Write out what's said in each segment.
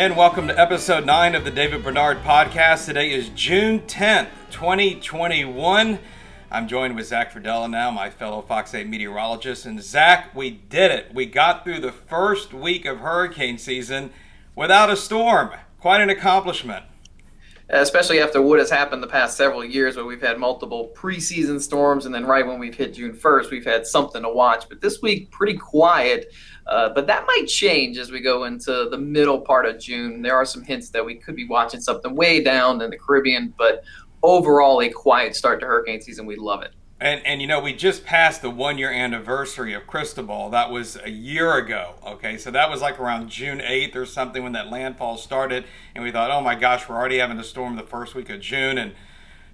And welcome to episode 9 of the David Bernard podcast. Today is June 10th, 2021. I'm joined with Zach Fradella now, my fellow Fox 8 meteorologist. And Zach, we did it. We got through the first week of hurricane season without a storm. Quite an accomplishment. Especially after what has happened the past several years where we've had multiple preseason storms, and then right when we've hit June 1st, we've had something to watch. But this week, pretty quiet. But that might change as we go into the middle part of June. There are some hints that we could be watching something way down in the Caribbean, but overall a quiet start to hurricane season. We love it. And you know, we just passed the 1-year anniversary of Cristobal. That was a year ago, okay? So that was like around June 8th or something when that landfall started. And we thought, oh my gosh, we're already having a storm the first week of June. And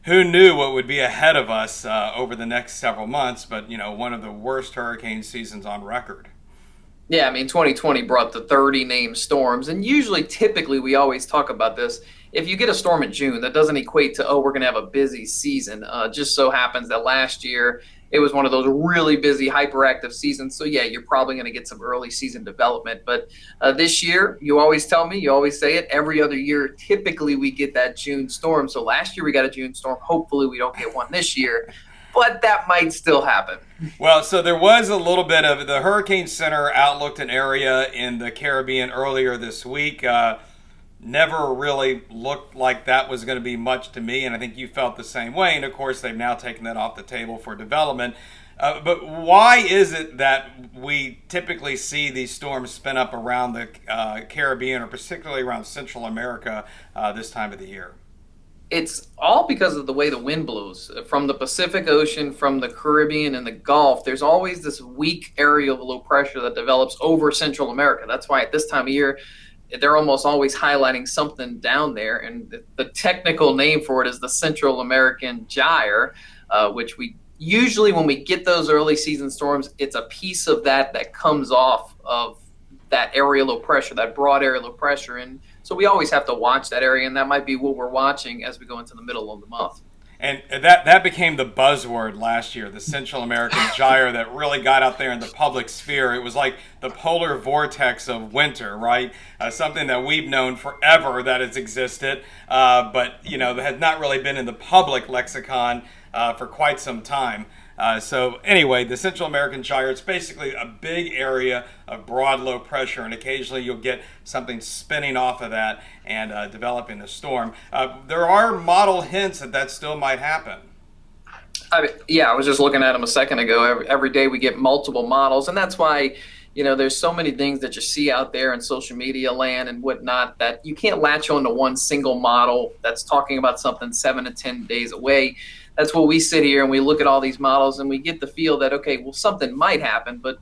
who knew what would be ahead of us over the next several months? But, you know, one of the worst hurricane seasons on record. Yeah, I mean, 2020 brought the 30 named storms. And typically, we always talk about this. If you get a storm in June, that doesn't equate to, we're going to have a busy season. Just so happens that last year, it was one of those really busy, hyperactive seasons. So, yeah, you're probably going to get some early season development. But this year, you always tell me, you always say it, every other year, typically we get that June storm. So last year we got a June storm. Hopefully we don't get one this year. But that might still happen. Well, so there was a little bit of the Hurricane Center outlooked an area in the Caribbean earlier this week. Never really looked like that was going to be much to me, and I think you felt the same way. And of course, they've now taken that off the table for development. But why is it that we typically see these storms spin up around the Caribbean, or particularly around Central America this time of the year? It's all because of the way the wind blows from the Pacific Ocean, from the Caribbean and the Gulf. There's always this weak area of low pressure that develops over Central America. That's why at this time of year, they're almost always highlighting something down there. And the technical name for it is the Central American Gyre, which we usually, when we get those early season storms, it's a piece of that comes off of that area low pressure, that broad area low pressure. And so we always have to watch that area, and that might be what we're watching as we go into the middle of the month. And that became the buzzword last year, the Central American Gyre, that really got out there in the public sphere. It was like the polar vortex of winter, right? Something that we've known forever that has existed, but, you know, that has not really been in the public lexicon for quite some time. So anyway, the Central American Gyre, it's basically a big area of broad low pressure, and occasionally you'll get something spinning off of that and developing a storm. There are model hints that still might happen. I was just looking at them a second ago. Every day we get multiple models, and that's why, you know, there's so many things that you see out there in social media land and whatnot that you can't latch on to one single model that's talking about something 7 to 10 days away. That's what we sit here and we look at all these models and we get the feel that, okay, well, something might happen, but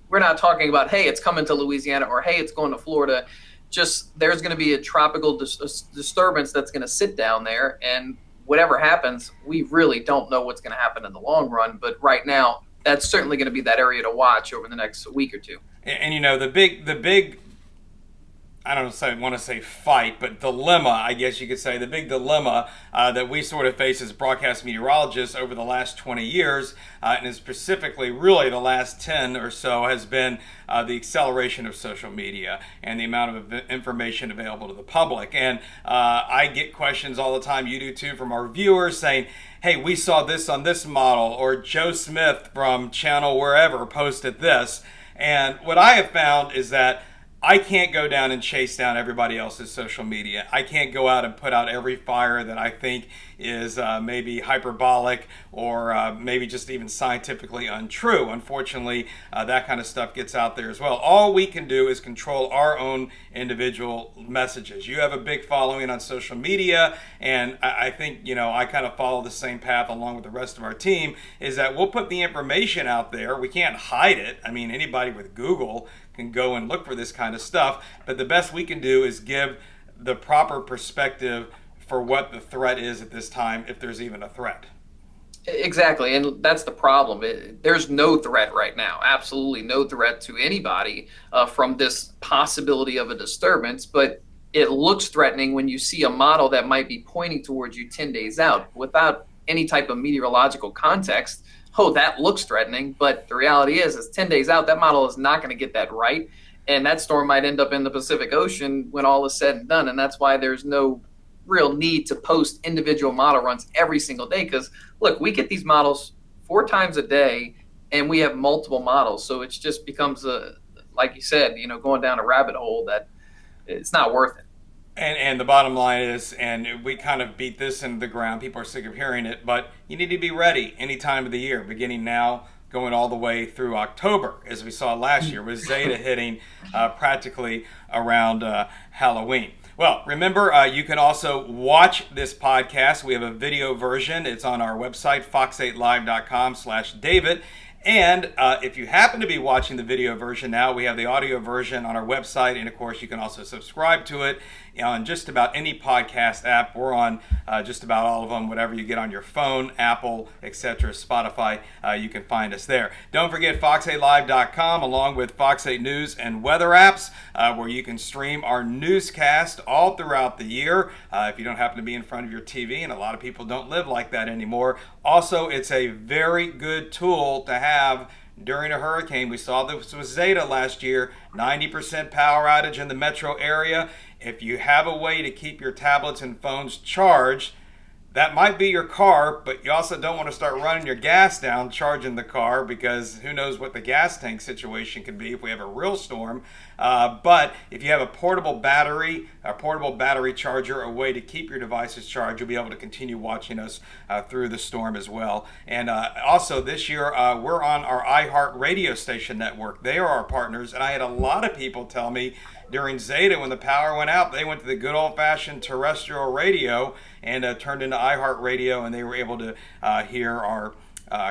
we're not talking about, hey, it's coming to Louisiana, or hey, it's going to Florida. Just there's going to be a tropical disturbance that's going to sit down there, and whatever happens, we really don't know what's going to happen in the long run. But right now, that's certainly going to be that area to watch over the next week or two. And you know, the big I don't want to say fight, but dilemma, I guess you could say, the big dilemma that we sort of face as broadcast meteorologists over the last 20 years, and specifically really the last 10 or so, has been the acceleration of social media and the amount of information available to the public. And I get questions all the time, you do too, from our viewers saying, hey, we saw this on this model, or Joe Smith from channel wherever posted this. And what I have found is that I can't go down and chase down everybody else's social media. I can't go out and put out every fire that I think is maybe hyperbolic or maybe just even scientifically untrue. Unfortunately, that kind of stuff gets out there as well. All we can do is control our own individual messages. You have a big following on social media, and I think, you know, I kind of follow the same path along with the rest of our team, is that we'll put the information out there. We can't hide it. I mean, anybody with Google can go and look for this kind of stuff, but the best we can do is give the proper perspective for what the threat is at this time, if there's even a threat. Exactly, and that's the problem. There's no threat right now, absolutely no threat to anybody from this possibility of a disturbance, but it looks threatening when you see a model that might be pointing towards you 10 days out without any type of meteorological context. Oh, that looks threatening, but the reality is 10 days out, that model is not going to get that right. and that storm might end up in the Pacific Ocean when all is said and done. And that's why there's no real need to post individual model runs every single day. Because look, we get these models 4 times a day, and we have multiple models, so it just becomes like you said, going down a rabbit hole that it's not worth it. And the bottom line is, and we kind of beat this into the ground, people are sick of hearing it, but you need to be ready any time of the year, beginning now, going all the way through October, as we saw last year, with Zeta hitting practically around Halloween. Well, remember, you can also watch this podcast. We have a video version. It's on our website, fox8live.com/David. And if you happen to be watching the video version now, we have the audio version on our website. And of course, you can also subscribe to it on just about any podcast app. We're on just about all of them, whatever you get on your phone, Apple, etc., Spotify, you can find us there. Don't forget fox8live.com, along with Fox 8 News and weather apps, where you can stream our newscast all throughout the year if you don't happen to be in front of your TV, and a lot of people don't live like that anymore. Also, it's a very good tool to have during a hurricane. We saw this with Zeta last year, 90% power outage in the metro area. If you have a way to keep your tablets and phones charged, that might be your car, but you also don't want to start running your gas down charging the car, because who knows what the gas tank situation could be if we have a real storm. But if you have a portable battery charger, a way to keep your devices charged, you'll be able to continue watching us through the storm as well. And also this year, we're on our iHeart radio station network. They are our partners, and I had a lot of people tell me during Zeta, when the power went out, they went to the good old-fashioned terrestrial radio and turned into iHeart Radio, and they were able to hear our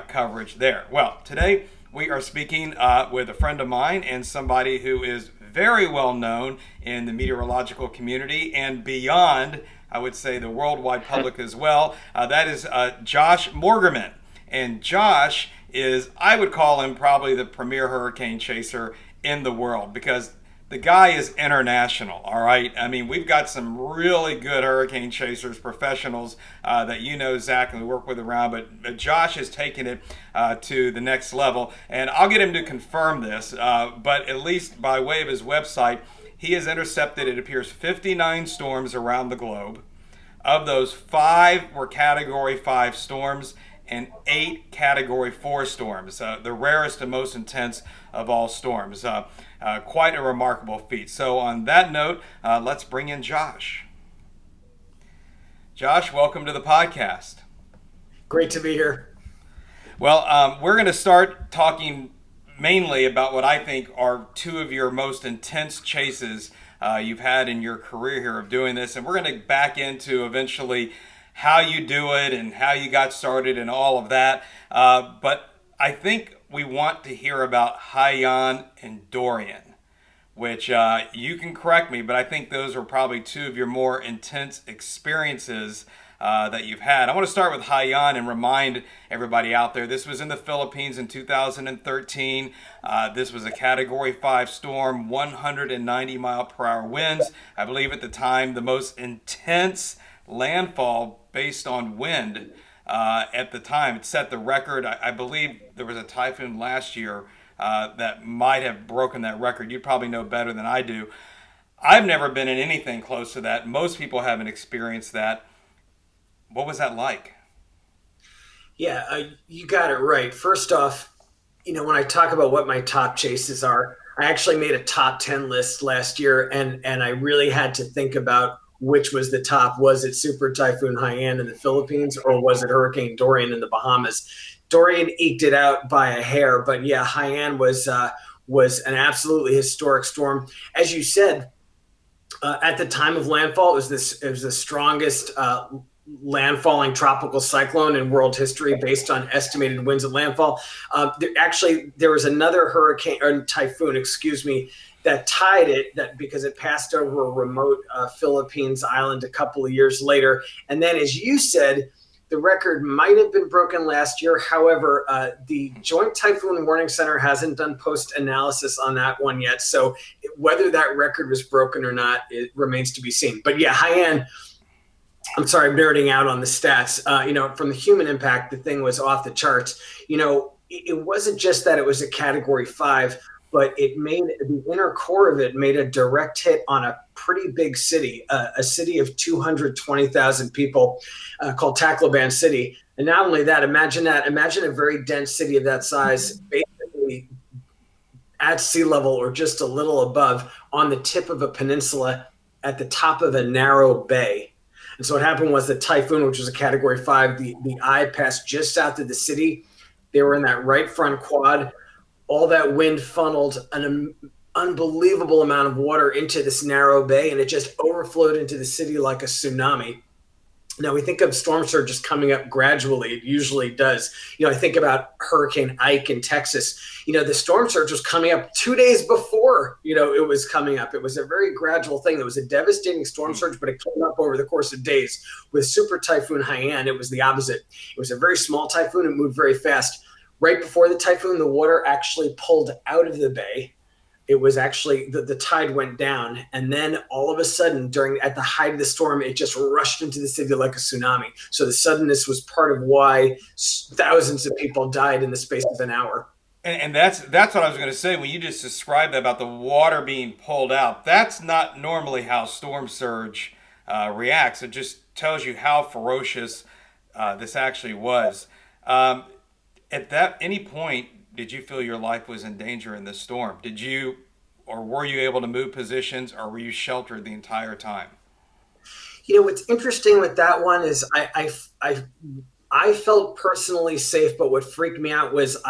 coverage there. Well, today we are speaking with a friend of mine and somebody who is very well known in the meteorological community and beyond, I would say, the worldwide public as well. That is Josh Morgerman. And Josh is, I would call him probably the premier hurricane chaser in the world, because the guy is international, all right? I mean, we've got some really good hurricane chasers, professionals that Zach, and we work with around, but Josh has taken it to the next level. And I'll get him to confirm this, but at least by way of his website, he has intercepted, it appears, 59 storms around the globe. Of those, 5 were Category 5 storms and 8 Category 4 storms, the rarest and most intense of all storms. Quite a remarkable feat. So on that note, let's bring in Josh. Josh, welcome to the podcast. Great to be here. Well, we're going to start talking mainly about what I think are 2 of your most intense chases you've had in your career here of doing this. And we're going to back into eventually how you do it and how you got started and all of that. But I think we want to hear about Haiyan and Dorian, which you can correct me, but I think those are probably 2 of your more intense experiences that you've had. I want to start with Haiyan and remind everybody out there, this was in the Philippines in 2013. This was a Category 5 storm, 190 mile per hour winds. I believe at the time the most intense landfall based on wind at the time. It set the record. I believe there was a typhoon last year that might have broken that record. You probably know better than I do. I've never been in anything close to that. Most people haven't experienced that. What was that like? Yeah, you got it right. First off, when I talk about what my top chases are, I actually made a top 10 list last year, and I really had to think about which was the top. Was it Super Typhoon Haiyan in the Philippines, or was it Hurricane Dorian in the Bahamas? Dorian eked it out by a hair, but yeah, Haiyan was an absolutely historic storm. As you said, at the time of landfall, it was the strongest landfalling tropical cyclone in world history based on estimated winds at landfall. There was another hurricane or typhoon, that tied it, that because it passed over a remote Philippines island a couple of years later. And then, as you said, the record might have been broken last year. However, the Joint Typhoon Warning Center hasn't done post-analysis on that one yet. So whether that record was broken or not, it remains to be seen. But yeah, Haiyan, I'm sorry, I'm nerding out on the stats. From the human impact, the thing was off the charts. It wasn't just that it was a Category 5, but it made the inner core of it made a direct hit on a pretty big city, a city of 220,000 people called Tacloban City. And not only that, imagine a very dense city of that size, basically at sea level or just a little above on the tip of a peninsula at the top of a narrow bay. And so what happened was the typhoon, which was a category 5, the eye passed just south of the city. They were in that right front quad. All that wind funneled an unbelievable amount of water into this narrow bay, and it just overflowed into the city like a tsunami. Now, we think of storm surges coming up gradually. It usually does. I think about Hurricane Ike in Texas. The storm surge was coming up 2 days before, it was coming up. It was a very gradual thing. It was a devastating storm surge, but it came up over the course of days. With Super Typhoon Haiyan, it was the opposite. It was a very small typhoon. It moved very fast. Right before the typhoon, the water actually pulled out of the bay. It was actually the tide went down, and then all of a sudden, at the height of the storm, it just rushed into the city like a tsunami. So the suddenness was part of why thousands of people died in the space of an hour. And that's what I was going to say when you just described about the water being pulled out. That's not normally how storm surge reacts. It just tells you how ferocious this actually was. At any point, did you feel your life was in danger in this storm? Were you able to move positions, or were you sheltered the entire time? What's interesting with that one is I felt personally safe, but what freaked me out was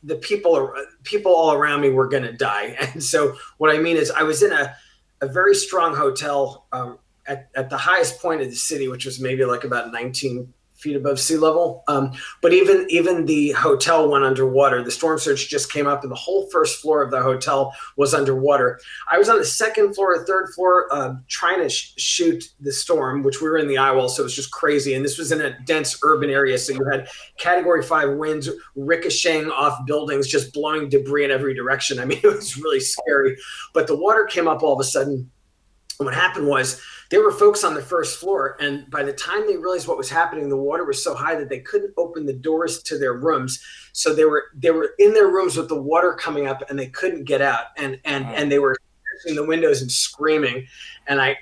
the people all around me were going to die. And so what I mean is I was in a very strong hotel at the highest point of the city, which was maybe like about 19 feet above sea level. But even the hotel went underwater. The storm surge just came up and the whole first floor of the hotel was underwater. I was on the second floor or third floor trying to shoot the storm, which we were in the eyewall. So it was just crazy. And this was in a dense urban area. So you had category 5 winds ricocheting off buildings, just blowing debris in every direction. I mean, it was really scary, but the water came up all of a sudden. And what happened was there were folks on the first floor, and by the time they realized what was happening, the water was so high that they couldn't open the doors to their rooms. So they were in their rooms with the water coming up, and they couldn't get out, and they were in the windows and screaming. And I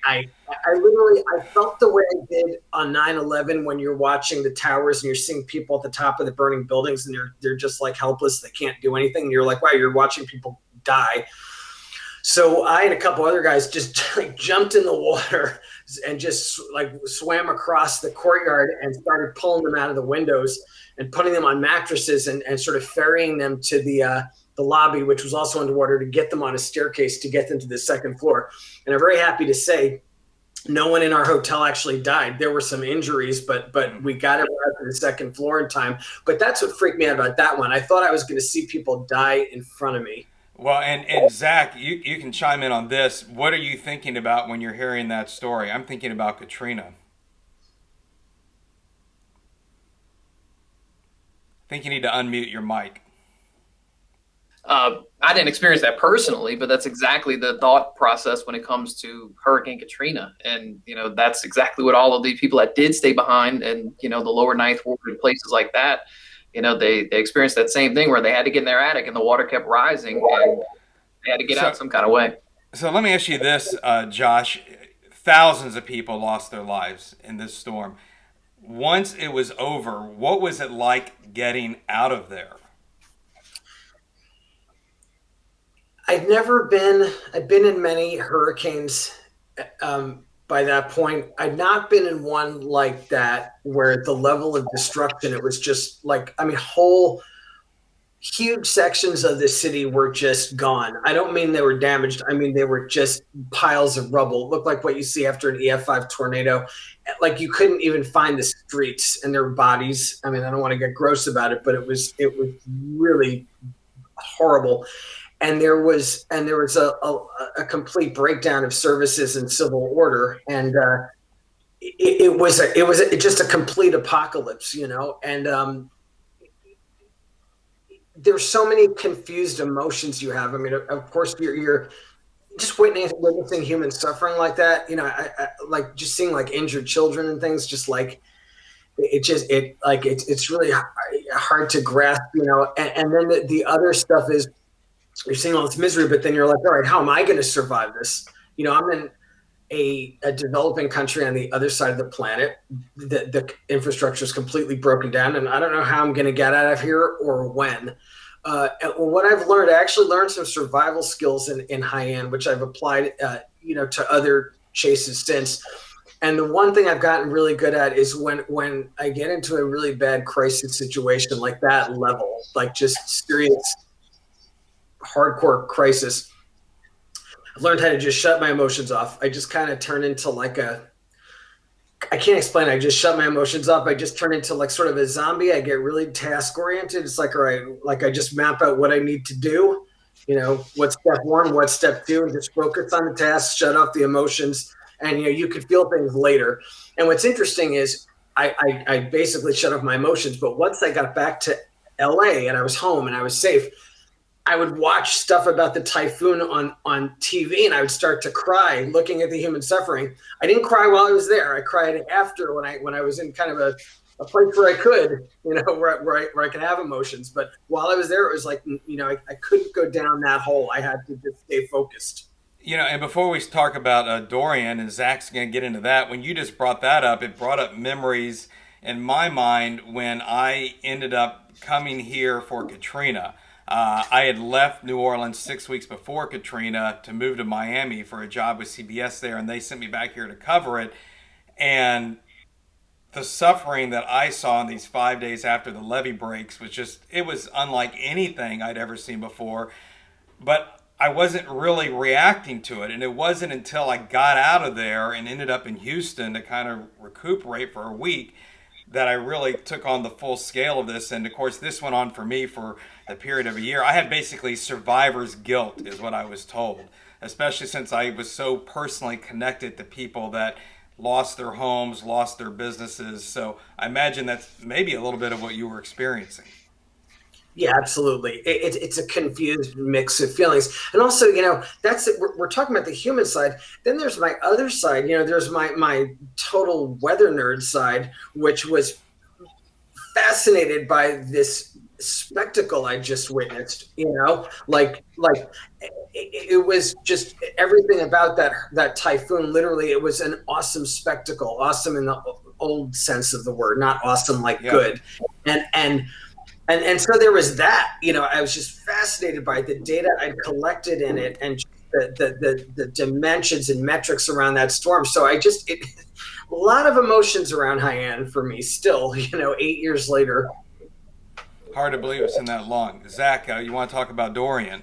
literally felt the way I did on 9/11 when you're watching the towers and you're seeing people at the top of the burning buildings, and they're just like helpless, they can't do anything. And you're like, wow, you're watching people die. So I and a couple other guys just jumped in the water and just swam across the courtyard and started pulling them out of the windows and putting them on mattresses and sort of ferrying them to the lobby, which was also underwater, to get them on a staircase to get them to the second floor. And I'm very happy to say no one in our hotel actually died. There were some injuries, but we got everyone to the second floor in time. But that's what freaked me out about that one. I thought I was going to see people die in front of me. Well, and Zach, you can chime in on this. What are you thinking about when you're hearing that story? I'm thinking about Katrina. I think you need to unmute your mic. I didn't experience that personally, but that's exactly the thought process when it comes to Hurricane Katrina. And, that's exactly what all of these people that did stay behind and, the lower Ninth Ward and places like that, they experienced that same thing where they had to get in their attic and the water kept rising and they had to get out some kind of way. So let me ask you this, Josh. Thousands of people lost their lives in this storm. Once it was over, what was it like getting out of there? I've been in many hurricanes by that point. I'd not been in one like that where the level of destruction, it was just whole huge sections of the city were just gone. I don't mean they were damaged. I mean, they were just piles of rubble. It looked like what you see after an EF5 tornado. Like you couldn't even find the streets and their bodies. I mean, I don't want to get gross about it, but it was really horrible. And there was a complete breakdown of services and civil order, and it was just a complete apocalypse, And there's so many confused emotions you have. I mean, of course, you're just witnessing human suffering like that. I like just seeing injured children and things. Just it's really hard to grasp. And then the other stuff is, you're seeing all this misery, but then you're like, all right, how am I going to survive this? I'm in a developing country on the other side of the planet. The infrastructure is completely broken down, and I don't know how I'm going to get out of here or when. What I've learned, I actually learned some survival skills in Haiyan, which I've applied, to other chases since. And the one thing I've gotten really good at is when I get into a really bad crisis situation like that level, like just serious, hardcore crisis, I've learned how to just shut my emotions off. I just kind of turn into I can't explain it. I just shut my emotions off. I just turn into like sort of a zombie. I get really task oriented. It's like, all right, like I just map out what I need to do, what's step one, what's step two, and just focus on the task, shut off the emotions. And, you could feel things later. And what's interesting is I basically shut off my emotions. But once I got back to LA and I was home and I was safe, I would watch stuff about the typhoon on TV, and I would start to cry looking at the human suffering. I didn't cry while I was there. I cried after when I was in kind of a place where I could, where I could have emotions. But while I was there, it was like, I couldn't go down that hole. I had to just stay focused. And before we talk about Dorian, and Zach's going to get into that, when you just brought that up, it brought up memories in my mind when I ended up coming here for Katrina. I had left New Orleans 6 weeks before Katrina to move to Miami for a job with CBS there, and they sent me back here to cover it. And the suffering that I saw in these 5 days after the levee breaks it was unlike anything I'd ever seen before. But I wasn't really reacting to it. And it wasn't until I got out of there and ended up in Houston to kind of recuperate for a week that I really took on the full scale of this. And of course, this went on for me for a period of a year. I had basically survivor's guilt, is what I was told, especially since I was so personally connected to people that lost their homes, lost their businesses. So I imagine that's maybe a little bit of what you were experiencing. Yeah, absolutely. It's a confused mix of feelings. And also, that's it. We're talking about the human side. Then there's my other side. There's my total weather nerd side, which was fascinated by this spectacle I just witnessed. Like it was just everything about that typhoon. Literally, it was an awesome spectacle. Awesome in the old sense of the word, not awesome like good. And so there was that, I was just fascinated by the data I'd collected in it and the dimensions and metrics around that storm. So a lot of emotions around Haiyan for me still, 8 years later. Hard to believe it's been that long. Zach, you want to talk about Dorian?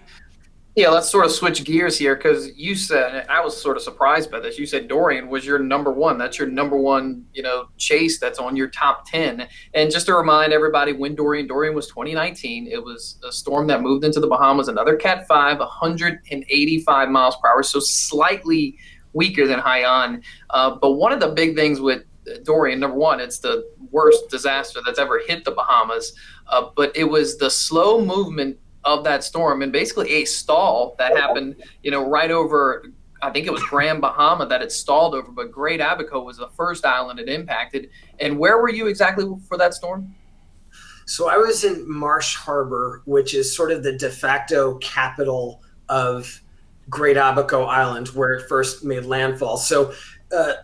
Yeah, let's sort of switch gears here because you said, I was sort of surprised by this. You said Dorian was your number one. That's your number one, chase that's on your top 10. And just to remind everybody, when Dorian was 2019. It was a storm that moved into the Bahamas, another Cat 5, 185 miles per hour, so slightly weaker than Haiyan. But one of the big things with Dorian, number one, it's the worst disaster that's ever hit the Bahamas. But it was the slow movement of that storm and basically a stall that happened, right over, I think it was Grand Bahama that it stalled over, but Great Abaco was the first island it impacted. And where were you exactly for that storm? So I was in Marsh Harbor, which is sort of the de facto capital of Great Abaco Island, where it first made landfall. So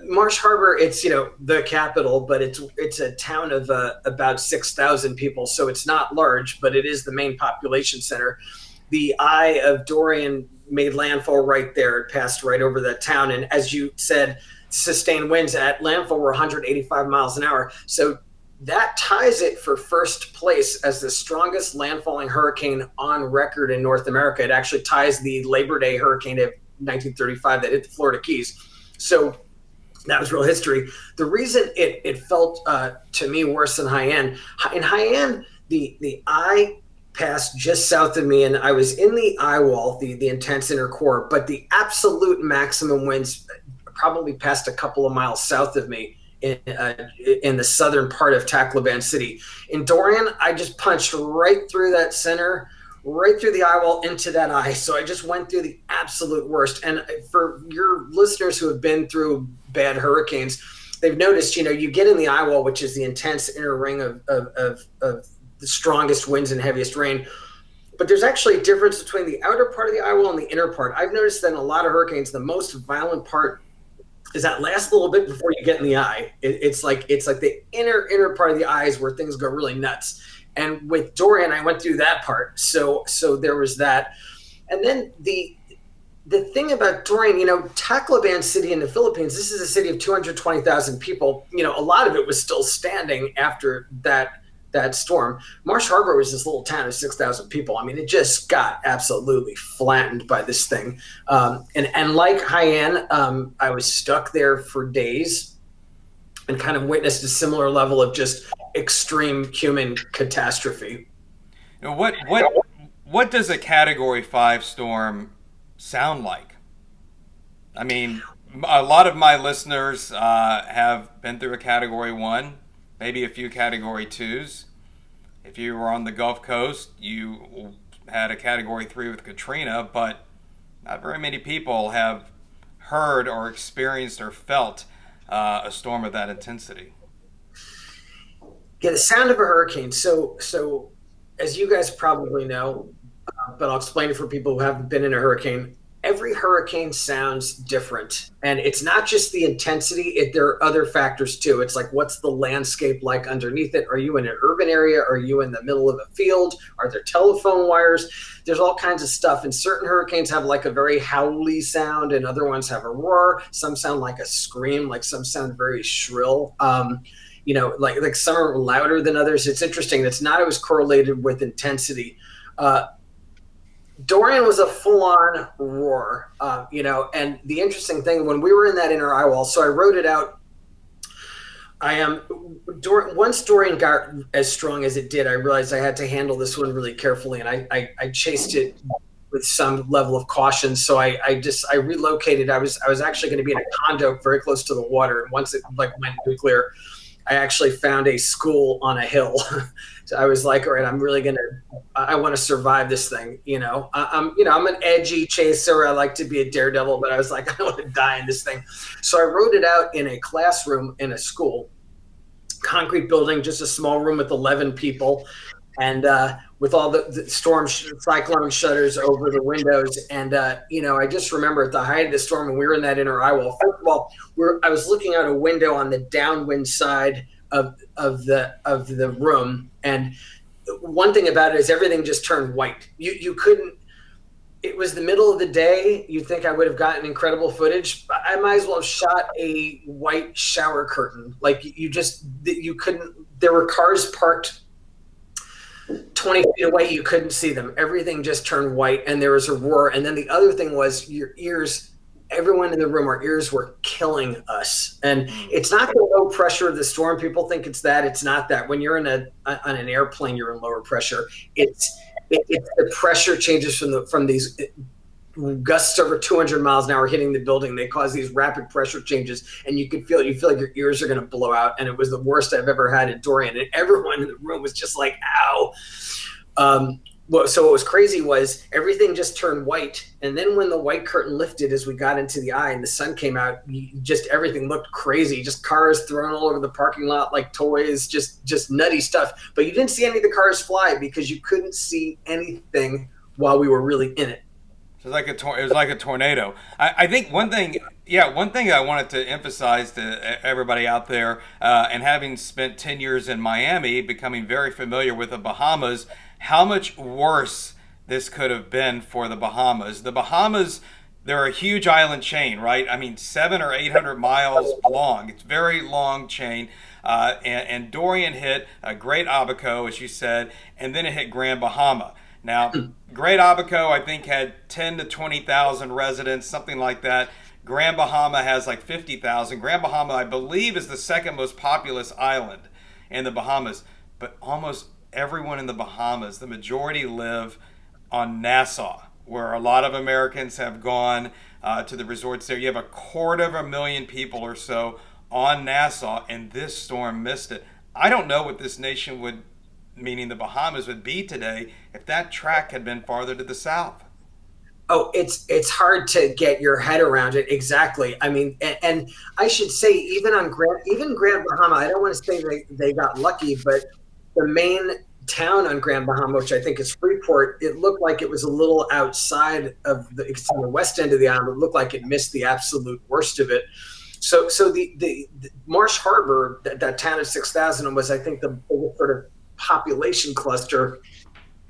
Marsh Harbor, it's the capital, but it's a town of about 6,000 people, so it's not large, but it is the main population center. The eye of Dorian made landfall right there. It passed right over that town, and as you said, sustained winds at landfall were 185 miles an hour. So that ties it for first place as the strongest landfalling hurricane on record in North America. It actually ties the Labor Day hurricane of 1935 that hit the Florida Keys. So that was real history. The reason it felt to me worse than Haiyan, in Haiyan, the eye passed just south of me, and I was in the eyewall, the intense inner core, but the absolute maximum winds probably passed a couple of miles south of me in the southern part of Tacloban City. In Dorian, I just punched right through that center, right through the eyewall into that eye. So I just went through the absolute worst. And for your listeners who have been through bad hurricanes, they've noticed, you get in the eyewall, which is the intense inner ring of the strongest winds and heaviest rain. but there's actually a difference between the outer part of the eyewall and the inner part. I've noticed that in a lot of hurricanes, the most violent part is that last little bit before you get in the eye. It's like the inner part of the eye is where things go really nuts. And with Dorian, I went through that part. So there was that. And then the thing about Dorian, Tacloban City in the Philippines, this is a city of 220,000 people. A lot of it was still standing after that storm. Marsh Harbor was this little town of 6,000 people. I mean, it just got absolutely flattened by this thing. And like Haiyan, I was stuck there for days and kind of witnessed a similar level of just extreme human catastrophe. What does a Category 5 storm sound like? I mean, a lot of my listeners have been through a Category 1, maybe a few Category 2s. If you were on the Gulf Coast, you had a Category 3 with Katrina, but not very many people have heard or experienced or felt a storm of that intensity. Yeah, the sound of a hurricane. So as you guys probably know, but I'll explain it for people who haven't been in a hurricane. Every hurricane sounds different, and it's not just the intensity. There are other factors too. It's like, what's the landscape like underneath it? Are you in an urban area? Are you in the middle of a field? Are there telephone wires? There's all kinds of stuff. And certain hurricanes have like a very howly sound, and other ones have a roar. Some sound like a scream, like some sound very shrill. Like some are louder than others. It's interesting. It's not always correlated with intensity. Dorian was a full-on roar, and the interesting thing, when we were in that inner eyewall, so I wrote it out. Once Dorian got as strong as it did, I realized I had to handle this one really carefully, and I chased it with some level of caution. So I relocated. I was actually going to be in a condo very close to the water, and once it went nuclear, I actually found a school on a hill. So I was like, all right, I want to survive this thing. I'm an edgy chaser. I like to be a daredevil, but I was like, I don't want to die in this thing. So I wrote it out in a classroom in a school, concrete building, just a small room with 11 people. And with all the cyclone shutters over the windows. And, I just remember at the height of the storm when we were in that inner eyewall, first of all, I was looking out a window on the downwind side of the room. And one thing about it is everything just turned white. You couldn't, it was the middle of the day. You'd think I would have gotten incredible footage. I might as well have shot a white shower curtain. Like you couldn't, there were cars parked 20 feet away, you couldn't see them. Everything just turned white, and there was a roar. And then the other thing was your ears, everyone in the room, our ears were killing us. And it's not the low pressure of the storm. People think it's that. It's not that. When you're on an airplane, you're in lower pressure. It's the pressure changes from these gusts over 200 miles an hour hitting the building. They cause these rapid pressure changes, and you feel like your ears are going to blow out. And it was the worst I've ever had in Dorian. And everyone in the room was just like, ow. So what was crazy was everything just turned white. And then when the white curtain lifted as we got into the eye and the sun came out, everything looked crazy. Just cars thrown all over the parking lot like toys, just nutty stuff. But you didn't see any of the cars fly because you couldn't see anything while we were really in it. So it was like a tornado. I think one thing I wanted to emphasize to everybody out there, and having spent 10 years in Miami, becoming very familiar with the Bahamas, how much worse this could have been for the Bahamas. The Bahamas, they're a huge island chain, right? I mean, 700 or 800 miles long. It's a very long chain. And Dorian hit Great Abaco, as you said, and then it hit Grand Bahama. Now, Great Abaco, I think, had 10 to 20,000 residents, something like that. Grand Bahama has like 50,000. Grand Bahama, I believe, is the second most populous island in the Bahamas. But almost everyone in the Bahamas, the majority live on Nassau, where a lot of Americans have gone to the resorts there. You have 250,000 people or so on Nassau, and this storm missed it. I don't know what this nation would, meaning the Bahamas, would be today if that track had been farther to the south. Oh, it's hard to get your head around it. Exactly. I mean, and I should say, even Grand Bahama, I don't want to say they got lucky, but the town on Grand Bahama, which I think is Freeport, it looked like it was a little outside of it's on the west end of the island. It looked like it missed the absolute worst of it. So the Marsh Harbor, that town of 6,000, was, I think, the biggest sort of population cluster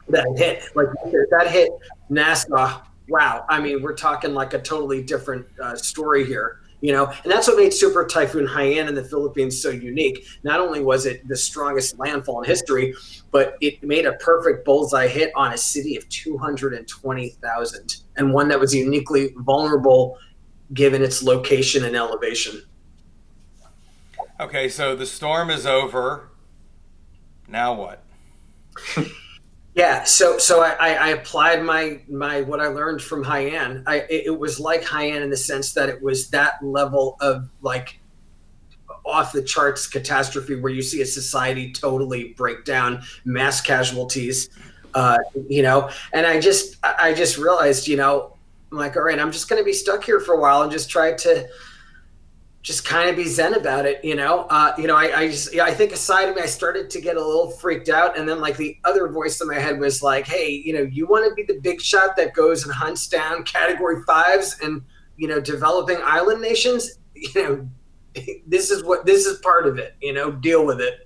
that hit. Like, that hit Nassau. Wow. I mean, we're talking like a totally different story here. And that's what made Super Typhoon Haiyan in the Philippines so unique. Not only was it the strongest landfall in history, but it made a perfect bullseye hit on a city of 220,000, and one that was uniquely vulnerable given its location and elevation. Okay, so the storm is over. Now what? Yeah, so I applied my what I learned from Haiyan. It was like Haiyan in the sense that it was that level of like off the charts catastrophe where you see a society totally break down, mass casualties, and I just realized, I'm like, all right, I'm just going to be stuck here for a while and just try to just kind of be zen about it. I think a side of me, I started to get a little freaked out. And then like the other voice in my head was like, hey, you want to be the big shot that goes and hunts down category 5s and, developing island nations, this is part of it, deal with it.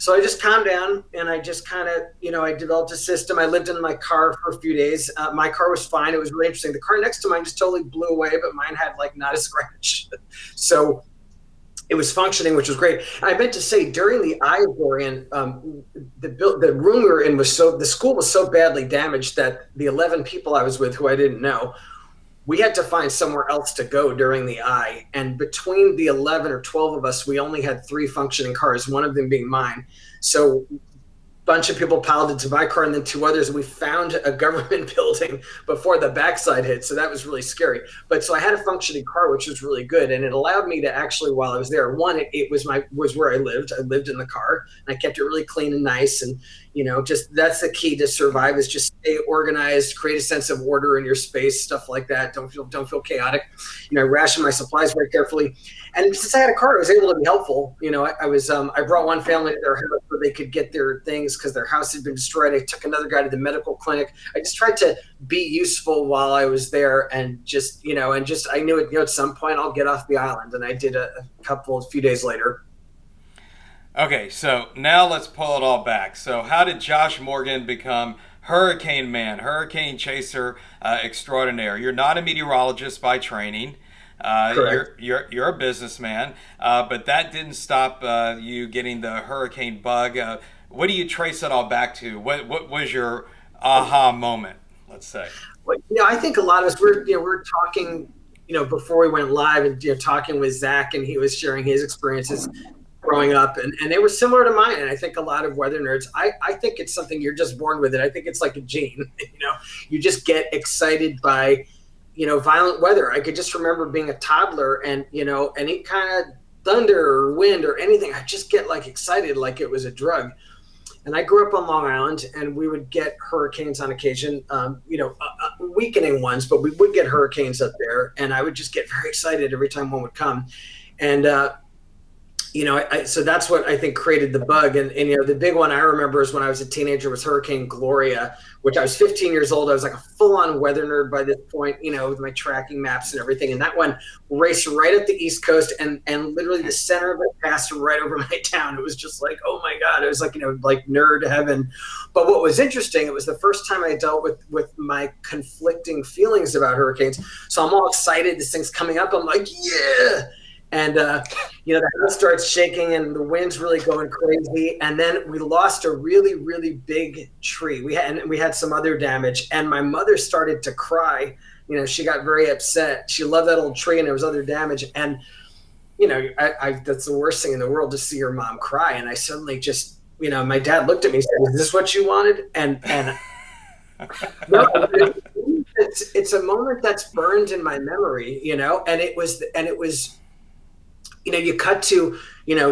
So I just calmed down and I just kind of, I developed a system. I lived in my car for a few days. My car was fine. It was really interesting. The car next to mine just totally blew away, but mine had like not a scratch. So it was functioning, which was great. And I meant to say, during the eye of Dorian, the room we were in the school was so badly damaged that the 11 people I was with, who I didn't know, we had to find somewhere else to go during the eye. And between the 11 or 12 of us, we only had 3 functioning cars, one of them being mine. So a bunch of people piled into my car and then 2 others. And we found a government building before the backside hit. So that was really scary. But so I had a functioning car, which was really good. And it allowed me to actually, while I was there, one, it was where I lived. I lived in the car and I kept it really clean and nice. And, just that's the key to survive, is just stay organized, create a sense of order in your space, stuff like that. Don't feel chaotic. I ration my supplies very carefully. And since I had a car, I was able to be helpful. I brought one family to their house so they could get their things because their house had been destroyed. I took another guy to the medical clinic. I just tried to be useful while I was there, and just, I knew at some point I'll get off the island, and I did a few days later. Okay, so now let's pull it all back. So how did Josh Morgan become Hurricane Man, Hurricane Chaser extraordinaire? You're not a meteorologist by training. You're a businessman, but that didn't stop you getting the hurricane bug. What do you trace it all back to? What was your aha moment, let's say? Well, I think a lot of us, we're talking, before we went live, and talking with Zach, and he was sharing his experiences growing up, and they were similar to mine. And I think a lot of weather nerds, I think it's something you're just born with it. I think it's like a gene. You just get excited by violent weather. I could just remember being a toddler, and any kind of thunder or wind or anything, I just get like excited like it was a drug. And I grew up on Long Island, and we would get hurricanes on occasion, weakening ones, but we would get hurricanes up there, and I would just get very excited every time one would come. And so that's what I think created the bug. And the big one I remember is when I was a teenager was Hurricane Gloria, which I was 15 years old. I was like a full-on weather nerd by this point, with my tracking maps and everything. And that one raced right up the East Coast, and literally the center of it passed right over my town. It was just like, oh my God, it was like, like nerd heaven. But what was interesting, it was the first time I dealt with my conflicting feelings about hurricanes. So I'm all excited. This thing's coming up. I'm like, yeah. And, the house starts shaking and the wind's really going crazy. And then we lost a really, really big tree. We had some other damage, and my mother started to cry. She got very upset. She loved that old tree, and there was other damage. And, that's the worst thing in the world, to see your mom cry. And I suddenly just, my dad looked at me and said, "Is this what you wanted?" And no, it's a moment that's burned in my memory, and it was, you cut to,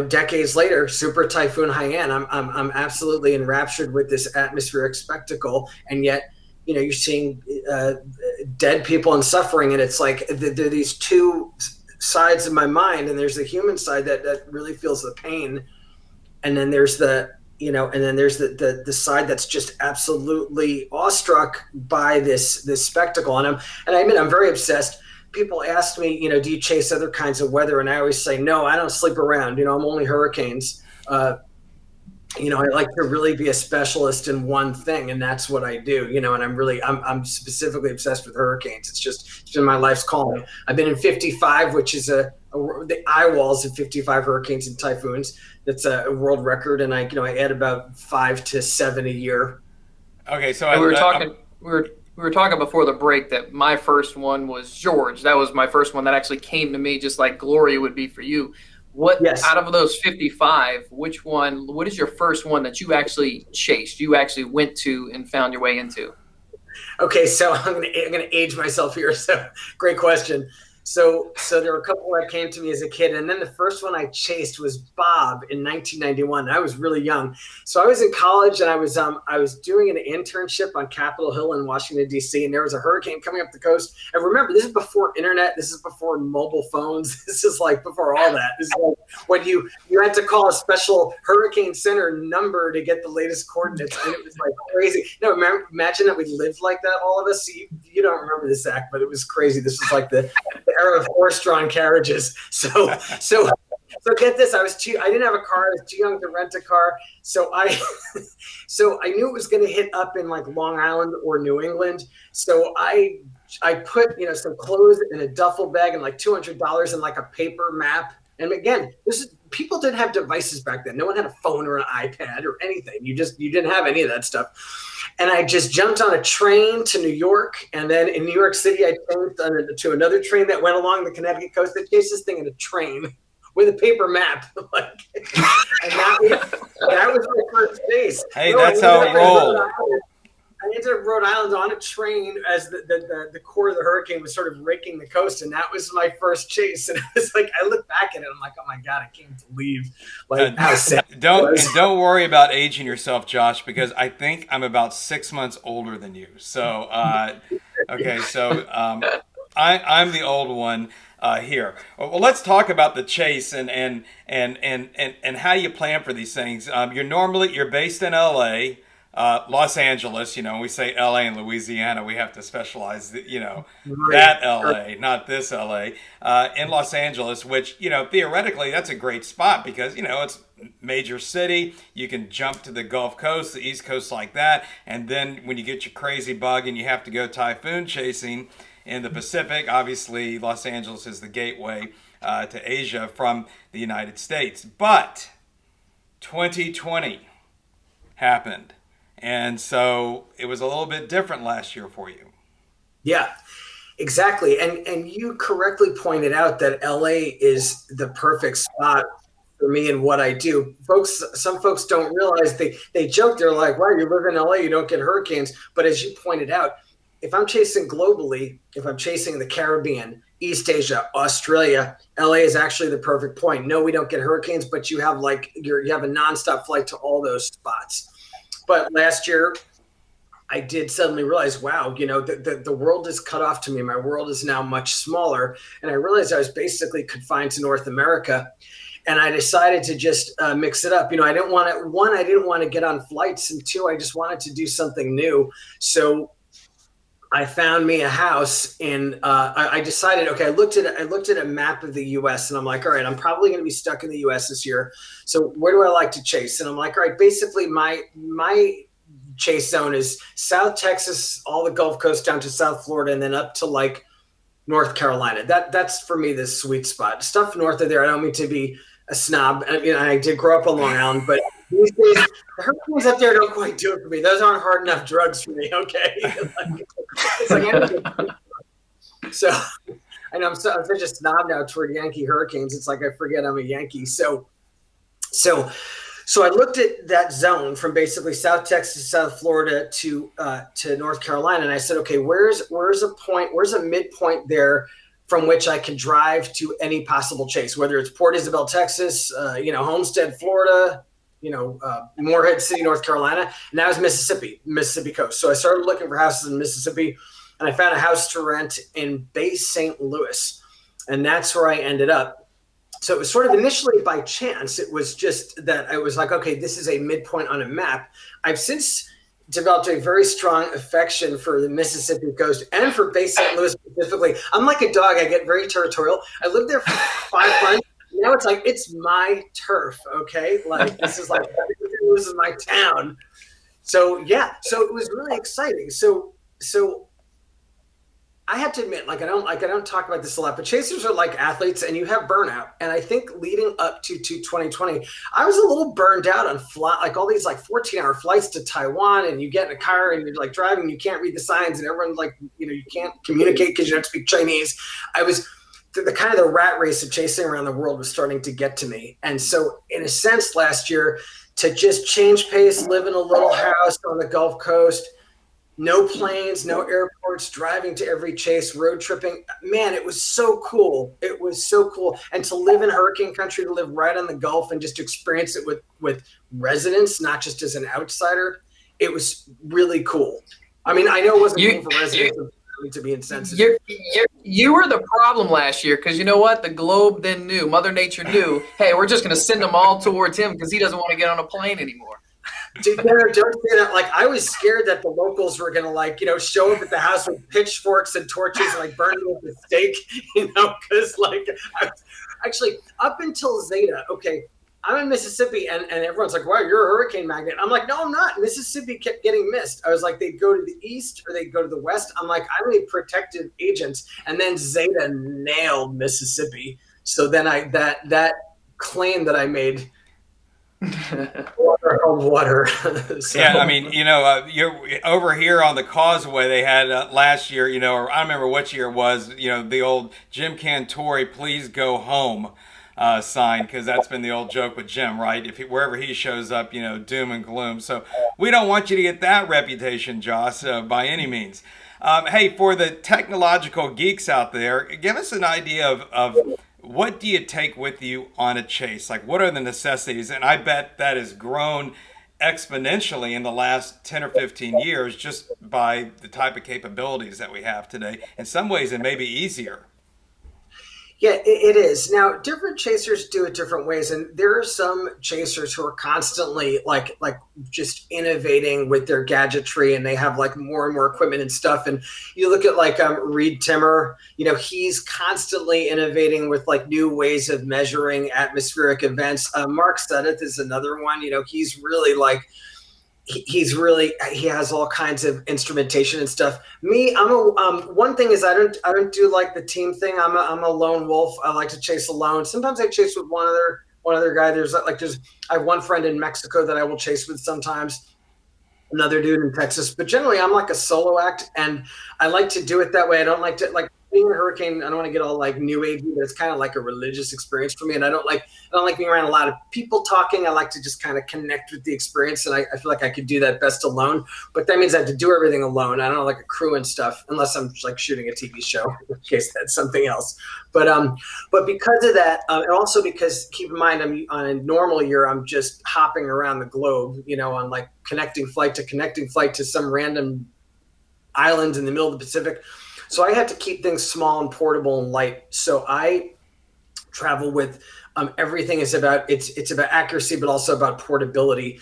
decades later, Super Typhoon Haiyan. I'm absolutely enraptured with this atmospheric spectacle, and yet, you're seeing dead people and suffering, and it's like there are these two sides of my mind, and there's the human side that really feels the pain, and then there's the and then there's the side that's just absolutely awestruck by this spectacle. And I admit I'm very obsessed. People ask me, do you chase other kinds of weather? And I always say, no, I don't sleep around. I'm only hurricanes. I like to really be a specialist in one thing, and that's what I do. And I'm specifically obsessed with hurricanes. It's been my life's calling. I've been in 55, which is the eyewalls of 55 hurricanes and typhoons. That's a world record, and I add about 5 to 7 a year. Okay, so we were talking before the break that my first one was George. That was my first one that actually came to me, just like Gloria would be for you. Yes. Out of those 55, what is your first one that you actually chased, you actually went to and found your way into? Okay, so I'm gonna age myself here. So great question. So there were a couple that came to me as a kid, and then the first one I chased was Bob in 1991. I was really young, so I was in college, and I was doing an internship on Capitol Hill in Washington D.C. and there was a hurricane coming up the coast. And remember, this is before internet, this is before mobile phones, this is like before all that. This is like when you had to call a special hurricane center number to get the latest coordinates, and it was like crazy. Imagine that we lived like that, all of us. So you don't remember this, Zach, but it was crazy. This was like the era of horse-drawn carriages. So get this. I didn't have a car. I was too young to rent a car. So I knew it was going to hit up in like Long Island or New England. So I put, some clothes in a duffel bag and like $200 in like a paper map. And again, people didn't have devices back then. No one had a phone or an iPad or anything. You didn't have any of that stuff. And I just jumped on a train to New York. And then in New York City, I jumped to another train that went along the Connecticut coast. I chased this thing in a train with a paper map. And that was my first chase. Hey, that's how it rolled. I ended up Rhode Island on a train as the core of the hurricane was sort of raking the coast, and that was my first chase. And it was like I look back at it, I'm like, oh my god, I can't believe how sad. Don't worry about aging yourself, Josh, because I think I'm about 6 months older than you. So okay, so I'm the old one here. Well, let's talk about the chase and how you plan for these things. You're based in LA. Los Angeles, we say LA and Louisiana, we have to specialize, that LA, not this LA, in Los Angeles, which, theoretically that's a great spot because, it's major city. You can jump to the Gulf Coast, the East Coast like that. And then when you get your crazy bug and you have to go typhoon chasing in the Pacific, obviously Los Angeles is the gateway to Asia from the United States. But 2020 happened. And so it was a little bit different last year for you. Yeah, exactly. And you correctly pointed out that LA is the perfect spot for me and what I do. Some folks don't realize, they joke, they're like, wow, you live in LA, you don't get hurricanes. But as you pointed out, if I'm chasing globally, if I'm chasing the Caribbean, East Asia, Australia, LA is actually the perfect point. No, we don't get hurricanes, but you have you have a nonstop flight to all those spots. But last year, I did suddenly realize, wow, the world is cut off to me. My world is now much smaller. And I realized I was basically confined to North America. And I decided to just mix it up. I didn't want to get on flights. And two, I just wanted to do something new. So I found me a house I decided, okay, I looked at a map of the US and I'm like, all right, I'm probably going to be stuck in the US this year. So where do I like to chase? And I'm like, all right, basically my chase zone is South Texas, all the Gulf Coast down to South Florida, and then up to like North Carolina. That's for me the sweet spot. Stuff north of there, I don't mean to be a snob. I did grow up on Long Island, but these days, the hurricanes up there don't quite do it for me. Those aren't hard enough drugs for me, okay? It's like so I know I'm such a snob now toward Yankee hurricanes. It's like I forget I'm a Yankee. So I looked at that zone from basically South Texas, South Florida to North Carolina, and I said, okay, where's a midpoint there from which I can drive to any possible chase, whether it's Port Isabel, Texas, Homestead, Florida, Morehead City, North Carolina, and that was Mississippi coast. So I started looking for houses in Mississippi, and I found a house to rent in Bay St. Louis, and that's where I ended up. So it was sort of initially by chance. It was just that I was like, okay, this is a midpoint on a map. I've since developed a very strong affection for the Mississippi coast and for Bay St. Louis specifically. I'm like a dog. I get very territorial. I lived there for 5 months. Now it's like, it's my turf, okay? Like, this is like, this is my town. So, yeah. So it was really exciting. So I have to admit, I don't talk about this a lot, but chasers are like athletes, and you have burnout. And I think leading up to 2020, I was a little burned out on all these 14-hour flights to Taiwan, and you get in a car and you're like driving, you can't read the signs, and everyone's like, you can't communicate because you don't speak Chinese. I was the kind of the rat race of chasing around the world was starting to get to me. And so in a sense last year, to just change pace, live in a little house on the Gulf Coast, no planes, no airports, driving to every chase, road tripping. Man, it was so cool. It was so cool. And to live in hurricane country, to live right on the Gulf and just to experience it with residents, not just as an outsider, it was really cool. I mean, I know it wasn't cool for residents to be insensitive. You were the problem last year because you know what? The globe then knew, Mother Nature knew, hey, we're just going to send them all towards him because he doesn't want to get on a plane anymore. Dude, don't say that. I was scared that the locals were gonna show up at the house with pitchforks and torches and burn me with a stake, because actually up until Zeta, okay, I'm in Mississippi and everyone's like, wow, you're a hurricane magnet. I'm like, no, I'm not. Mississippi kept getting missed. I was like, they'd go to the east or they'd go to the west. I'm like, I'm a protective agent. And then Zeta nailed Mississippi. So then that claim that I made water. So. Yeah, I mean, you're over here on the causeway. They had last year, or I don't remember which year it was. The old Jim Cantori, "Please go home" sign, because that's been the old joke with Jim, right? Wherever he shows up, doom and gloom. So we don't want you to get that reputation, Joss, by any means. Hey, for the technological geeks out there, give us an idea of what do you take with you on a chase? What are the necessities? And I bet that has grown exponentially in the last 10 or 15 years just by the type of capabilities that we have today. In some ways, it may be easier. Yeah, it is. Now, different chasers do it different ways, and there are some chasers who are constantly like just innovating with their gadgetry, and they have more and more equipment and stuff. And you look at Reed Timmer, he's constantly innovating with new ways of measuring atmospheric events. Mark Sudduth is another one. He's really he has all kinds of instrumentation and stuff. Me, I'm one thing is I don't do the team thing. I'm a lone wolf. I like to chase alone. Sometimes I chase with one other guy. There's I have one friend in Mexico that I will chase with sometimes, another dude in Texas, but generally I'm like a solo act, and I like to do it that way. I don't like to being a hurricane. I don't want to get all new agey, but it's kind of like a religious experience for me. And I don't like being around a lot of people talking. I like to just kind of connect with the experience. And I feel like I could do that best alone, but that means I have to do everything alone. I don't like a crew and stuff unless I'm shooting a TV show, in case that's something else. But because of that, and also because keep in mind, I'm on a normal year, I'm just hopping around the globe, on connecting flight to some random island in the middle of the Pacific. So I had to keep things small and portable and light. So I travel with everything is about it's about accuracy, but also about portability.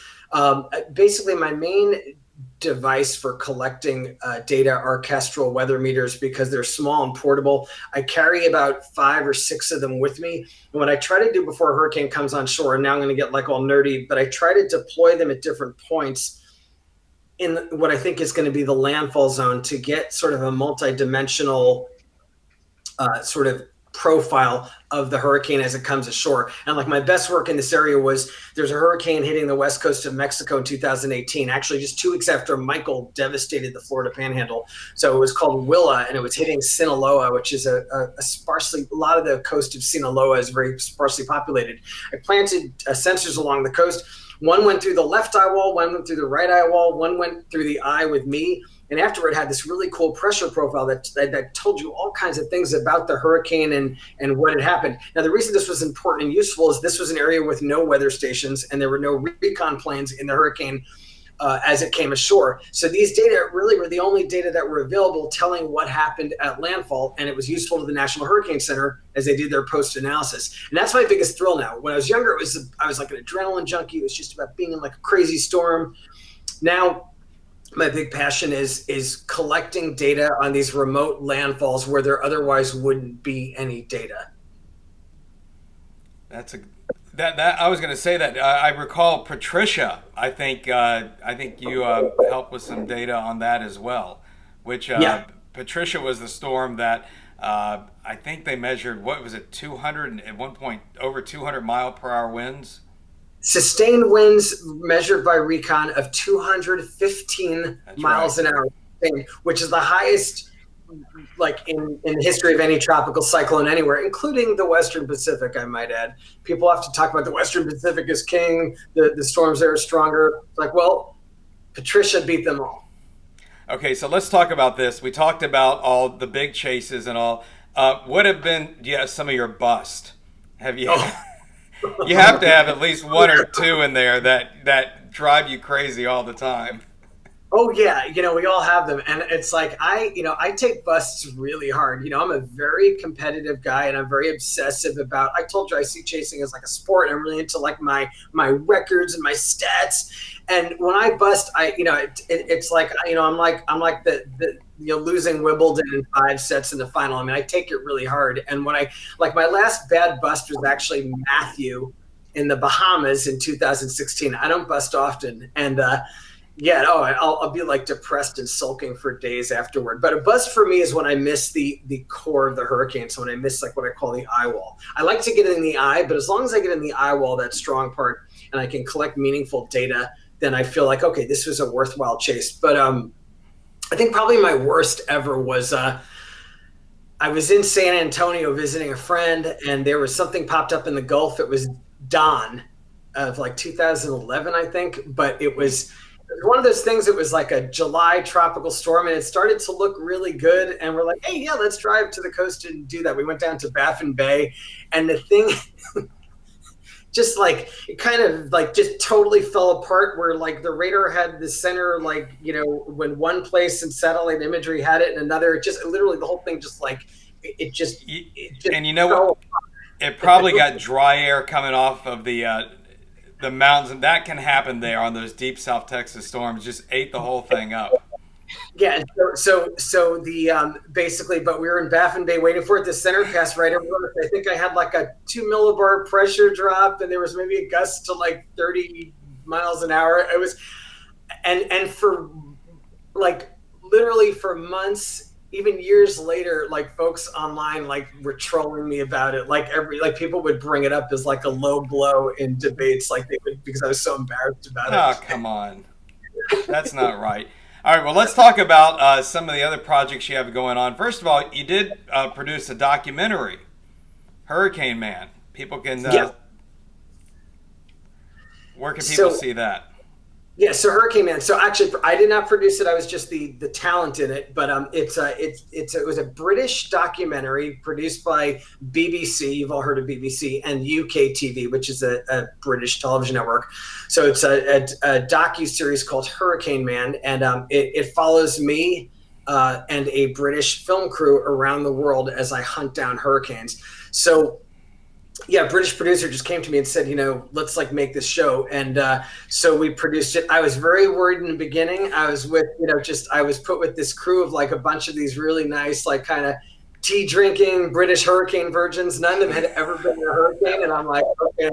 Basically, my main device for collecting data are Kestrel weather meters because they're small and portable. I carry about 5 or 6 of them with me. And what I try to do before a hurricane comes on shore, and now I'm going to get all nerdy, but I try to deploy them at different points in what I think is going to be the landfall zone to get sort of a multi-dimensional sort of profile of the hurricane as it comes ashore. And my best work in this area was there's a hurricane hitting the west coast of Mexico in 2018, actually just 2 weeks after Michael devastated the Florida Panhandle. So it was called Willa, and it was hitting Sinaloa, which is a lot of the coast of Sinaloa is very sparsely populated. I planted sensors along the coast. One went through the left eye wall, one went through the right eye wall, one went through the eye with me. And afterward had this really cool pressure profile that told you all kinds of things about the hurricane and what had happened. Now, the reason this was important and useful is this was an area with no weather stations and there were no recon planes in the hurricane as it came ashore. So these data really were the only data that were available telling what happened at landfall, and it was useful to the National Hurricane Center as they did their post-analysis. And that's my biggest thrill now. When I was younger, I was like an adrenaline junkie. It was just about being in like a crazy storm. Now, my big passion is collecting data on these remote landfalls where there otherwise wouldn't be any data. I was going to say that I recall Patricia. I think you helped with some data on that as well. Which Patricia was the storm that I think they measured. What was it? 200 at one point, over 200 mile per hour winds. Sustained winds measured by recon of 215 miles an hour, which is the highest like in the history of any tropical cyclone anywhere, including the Western Pacific, I might add. People have to talk about the Western Pacific as king, the storms there are stronger. It's like, well, Patricia beat them all. Okay, so let's talk about this. We talked about all the big chases and all. What have been some of your bust? Have you? You have to have at least one or two in there that drive you crazy all the time. Oh yeah, we all have them, and it's like I take busts really hard. I'm a very competitive guy, and I'm very obsessive about. I told you I see chasing as like a sport, and I'm really into like my records and my stats. And when I bust, it's like I'm like the losing Wimbledon in 5 sets in the final. I mean, I take it really hard. And when my last bad bust was actually Matthew in the Bahamas in 2016. I don't bust often, and I'll be like depressed and sulking for days afterward. But a bust for me is when I miss the core of the hurricane. So when I miss like what I call the eyewall. I like to get in the eye, but as long as I get in the eyewall, that strong part, and I can collect meaningful data, then I feel like, okay, this was a worthwhile chase. But I think probably my worst ever was I was in San Antonio visiting a friend, and there was something popped up in the Gulf. It was dawn of like 2011, I think, but it was one of those things. It was like a July tropical storm, and it started to look really good. And we're like, hey, yeah, let's drive to the coast and do that. We went down to Baffin Bay, and the thing just like it kind of like just totally fell apart, where like the radar had the center, like, when one place and satellite imagery had it in another. It just literally the whole thing just like it just and what? It probably got dry air coming off of the mountains, and that can happen there on those deep South Texas storms. Just ate the whole thing up. Yeah, so the basically, but we were in Baffin Bay waiting for it. The center passed right over us. I think I had like a 2 millibar pressure drop, and there was maybe a gust to like 30 miles an hour. It was, and for like literally for months, even years later, like folks online like were trolling me about it. Like people would bring it up as like a low blow in debates, like they would, because I was so embarrassed about it. Oh, come on, that's not right. All right, well, let's talk about some of the other projects you have going on. First of all, you did produce a documentary, Hurricane Man. People can, where can people see that? Yeah, so Hurricane Man. So actually, I did not produce it. I was just the talent in it. But it was a British documentary produced by BBC. You've all heard of BBC, and UK TV, which is a British television network. So it's a docu-series called Hurricane Man, and it follows me and a British film crew around the world as I hunt down hurricanes. So yeah, British producer just came to me and said, let's like make this show. And so we produced it. I was very worried in the beginning. I was with, I was put with this crew of like a bunch of these really nice, like kind of tea drinking British hurricane virgins. None of them had ever been in a hurricane. And I'm like, okay,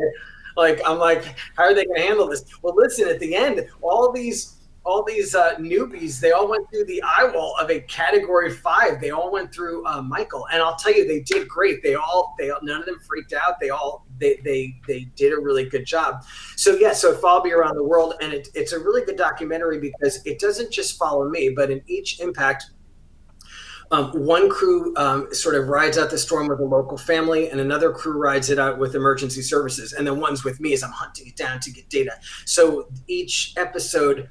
how are they going to handle this? Well, listen, at the end, all these newbies, they all went through the eyewall of a Category 5. They all went through Michael, and I'll tell you, they did great. They none of them freaked out. They did a really good job. So yeah, so it followed me around the world, and it's a really good documentary because it doesn't just follow me, but in each impact, one crew sort of rides out the storm with a local family, and another crew rides it out with emergency services, and then one's with me as I'm hunting it down to get data. So each episode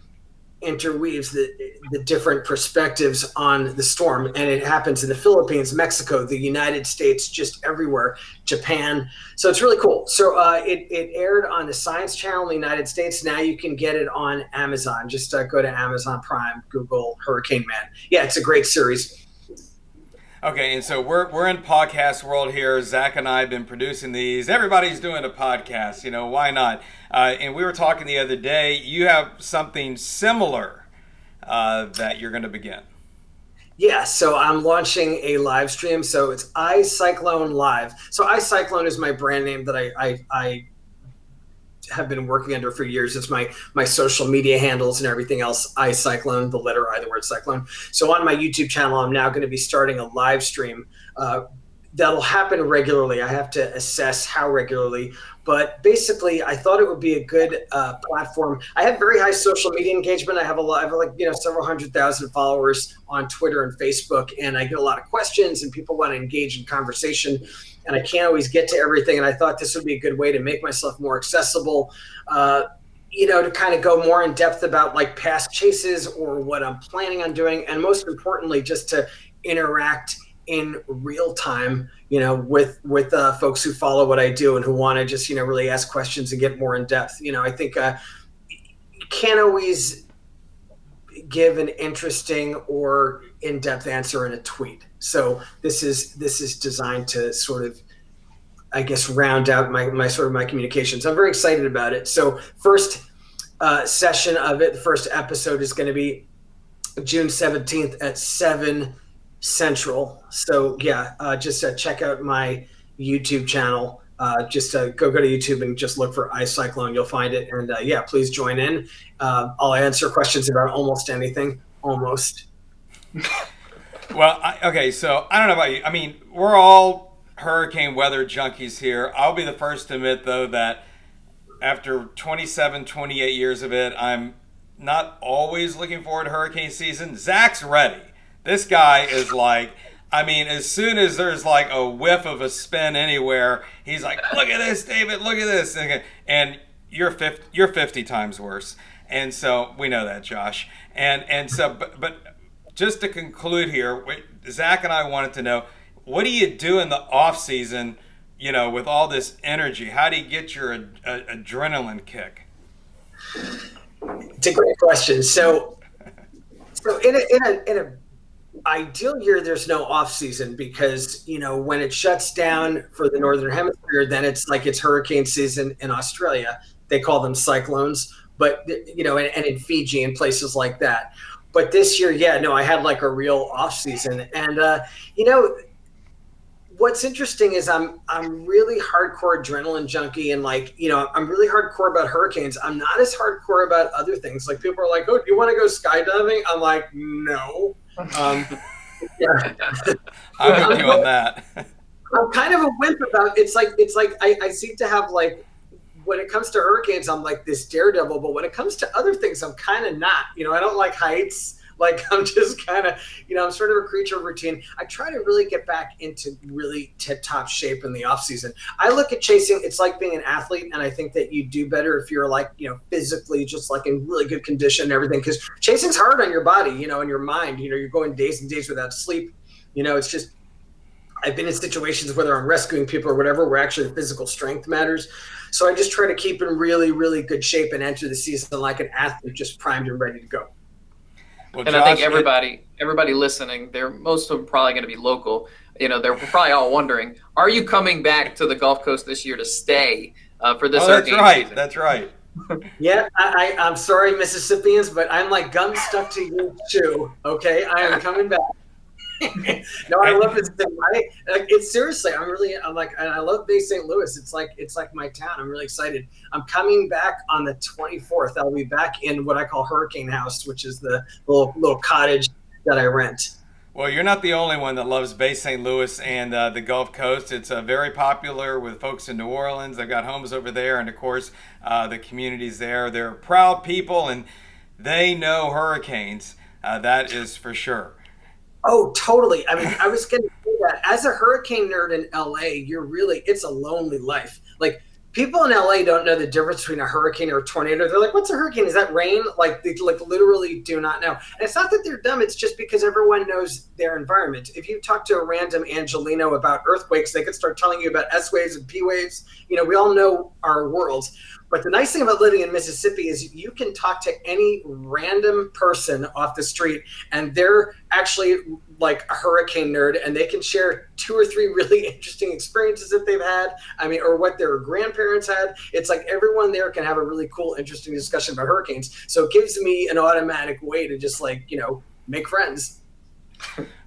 interweaves the different perspectives on the storm. And it happens in the Philippines, Mexico, the United States, just everywhere, Japan. So it's really cool. So it aired on the Science Channel in the United States. Now you can get it on Amazon. Just go to Amazon Prime, Google Hurricane Man. Yeah, it's a great series. Okay, and so we're in podcast world here. Zach and I have been producing these. Everybody's doing a podcast, why not? And we were talking the other day. You have something similar that you're going to begin. Yeah, so I'm launching a live stream. So it's iCyclone Live. So iCyclone is my brand name that I have been working under for years. It's my social media handles and everything else. iCyclone, the letter I, the word cyclone. So on my YouTube channel, I'm now going to be starting a live stream that'll happen regularly. I have to assess how regularly, but basically I thought it would be a good platform. I have very high social media engagement. I have several 100,000 followers on Twitter and Facebook, and I get a lot of questions and people want to engage in conversation, and I can't always get to everything. And I thought this would be a good way to make myself more accessible, to kind of go more in depth about like past chases or what I'm planning on doing. And most importantly, just to interact in real time, with folks who follow what I do and who want to just, really ask questions and get more in depth. I think you can't always give an interesting or in-depth answer in a tweet. So this is designed to sort of, I guess, round out my communications. I'm very excited about it. So first session of it, the first episode is going to be June 17th at 7 Central. So yeah, just check out my YouTube channel. Just go to YouTube and just look for iCyclone. You'll find it. And please join in. I'll answer questions about almost anything. Almost. Well, so I don't know about you. I mean, we're all hurricane weather junkies here. I'll be the first to admit, though, that after 27, 28 years of it, I'm not always looking forward to hurricane season. Zach's ready. This guy is like, as soon as there's like a whiff of a spin anywhere, he's like, look at this, David, look at this. And you're 50 times worse. And so we know that, Josh. And so, but just to conclude here, Zach and I wanted to know, what do you do in the off season, with all this energy? How do you get your adrenaline kick? It's a great question. So in a ideal year, there's no off season because, when it shuts down for the Northern Hemisphere, then it's like it's hurricane season in Australia. They call them cyclones, but, and in Fiji and places like that. But this year, I had like a real off season. And, what's interesting is I'm really hardcore adrenaline junkie, and I'm really hardcore about hurricanes. I'm not as hardcore about other things. Like people are like, oh, do you want to go skydiving? I'm like, no. Yeah. I'm with you on that. I'm kind of a wimp about it's like I seem to have like, when it comes to hurricanes, I'm like this daredevil, but when it comes to other things, I'm kind of not. I don't like heights. Like I'm just kind of, I'm sort of a creature of routine. I try to really get back into really tip-top shape in the off season. I look at chasing, it's like being an athlete, and I think that you do better if you're like, physically just like in really good condition and everything, because chasing's hard on your body, and your mind. You're going days and days without sleep. It's just, I've been in situations, whether I'm rescuing people or whatever, where actually physical strength matters. So I just try to keep in really, really good shape and enter the season like an athlete, just primed and ready to go. Well, and Josh, I think everybody listening, most of them probably going to be local. They're probably all wondering, are you coming back to the Gulf Coast this year to stay for this hurricane season? That's right. Yeah, I'm sorry, Mississippians, but I'm like gum stuck to your shoe. Okay, I am coming back. No, I love this thing. It's seriously, I'm like, and I love Bay St. Louis. It's like my town. I'm really excited. I'm coming back on the 24th. I'll be back in what I call Hurricane House, which is the little cottage that I rent. Well, you're not the only one that loves Bay St. Louis and the Gulf Coast. It's very popular with folks in New Orleans. They've got homes over there, and of course, the communities there. They're proud people, and they know hurricanes. That is for sure. Oh, totally. I mean, I was going to say that as a hurricane nerd in LA, it's a lonely life. Like people in LA don't know the difference between a hurricane or a tornado. They're like, what's a hurricane? Is that rain? Like, they like literally do not know. And it's not that they're dumb. It's just because everyone knows their environment. If you talk to a random Angelino about earthquakes, they could start telling you about S waves and P waves. You know, we all know our worlds. But the nice thing about living in Mississippi is you can talk to any random person off the street, and they're actually like a hurricane nerd, and they can share 2 or 3 really interesting experiences that they've had. I mean, or what their grandparents had. It's like everyone there can have a really cool, interesting discussion about hurricanes. So it gives me an automatic way to just like, you know, make friends.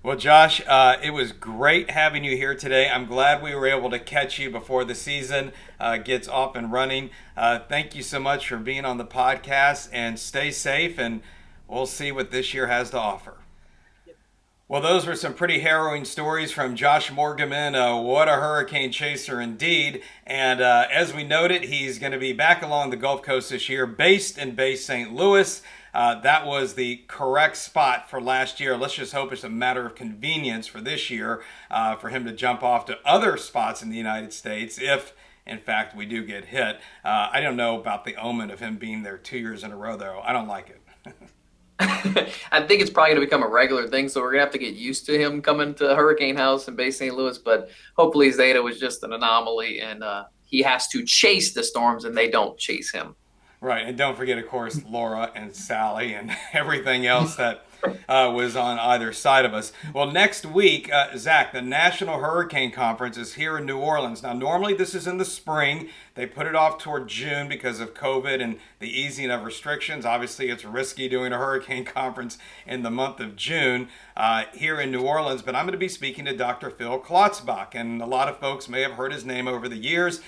Well, Josh, it was great having you here today. I'm glad we were able to catch you before the season gets off and running. Thank you so much for being on the podcast, and stay safe, and we'll see what this year has to offer. Well, those were some pretty harrowing stories from Josh Morgerman. What a hurricane chaser indeed. And as we noted, he's going to be back along the Gulf Coast this year, based in Bay St. Louis. That was the correct spot for last year. Let's just hope it's a matter of convenience for this year for him to jump off to other spots in the United States if, in fact, we do get hit. I don't know about the omen of him being there 2 years in a row, though. I don't like it. I think it's probably going to become a regular thing, so we're going to have to get used to him coming to Hurricane House in Bay St. Louis. But hopefully Zeta was just an anomaly, and he has to chase the storms, and they don't chase him. Right, and don't forget, of course, Laura and Sally and everything else that was on either side of us. Well, next week, Zach, the National Hurricane Conference is here in New Orleans. Now, normally this is in the spring. They put it off toward June because of COVID and the easing of restrictions. Obviously, it's risky doing a hurricane conference in the month of June here in New Orleans. But I'm going to be speaking to Dr. Phil Klotzbach, and a lot of folks may have heard his name over the years.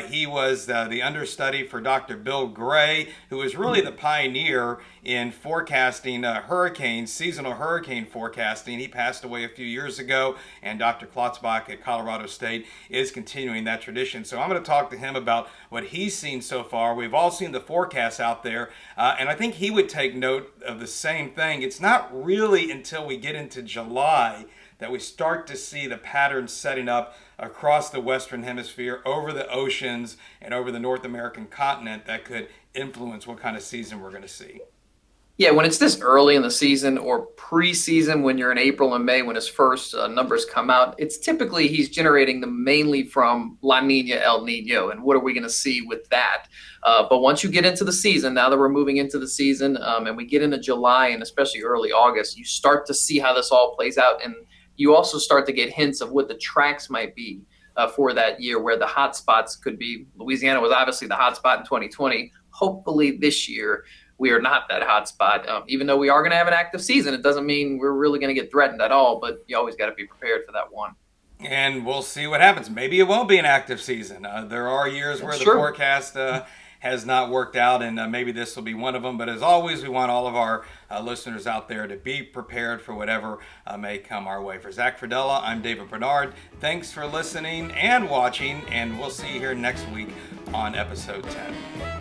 He was the understudy for Dr. Bill Gray, who was really the pioneer in forecasting hurricanes, seasonal hurricane forecasting. He passed away a few years ago, and Dr. Klotzbach at Colorado State is continuing that tradition. So I'm going to talk to him about what he's seen so far. We've all seen the forecasts out there, and I think he would take note of the same thing. It's not really until we get into July that we start to see the patterns setting up across the Western Hemisphere, over the oceans, and over the North American continent that could influence what kind of season we're going to see. Yeah, when it's this early in the season or preseason, when you're in April and May, when his first numbers come out, it's typically he's generating them mainly from La Nina, El Nino, and what are we going to see with that? But once you get into the season, now that we're moving into the season, and we get into July and especially early August, you start to see how this all plays out, and you also start to get hints of what the tracks might be for that year, where the hot spots could be. Louisiana was obviously the hot spot in 2020. Hopefully this year we are not that hot spot. Even though we are going to have an active season, it doesn't mean we're really going to get threatened at all, but you always got to be prepared for that one. And we'll see what happens. Maybe it won't be an active season. There are years where the forecast has not worked out, and maybe this will be one of them. But as always, we want all of our listeners out there to be prepared for whatever may come our way. For Zach Fradella, I'm David Bernard. Thanks for listening and watching, and we'll see you here next week on episode 10.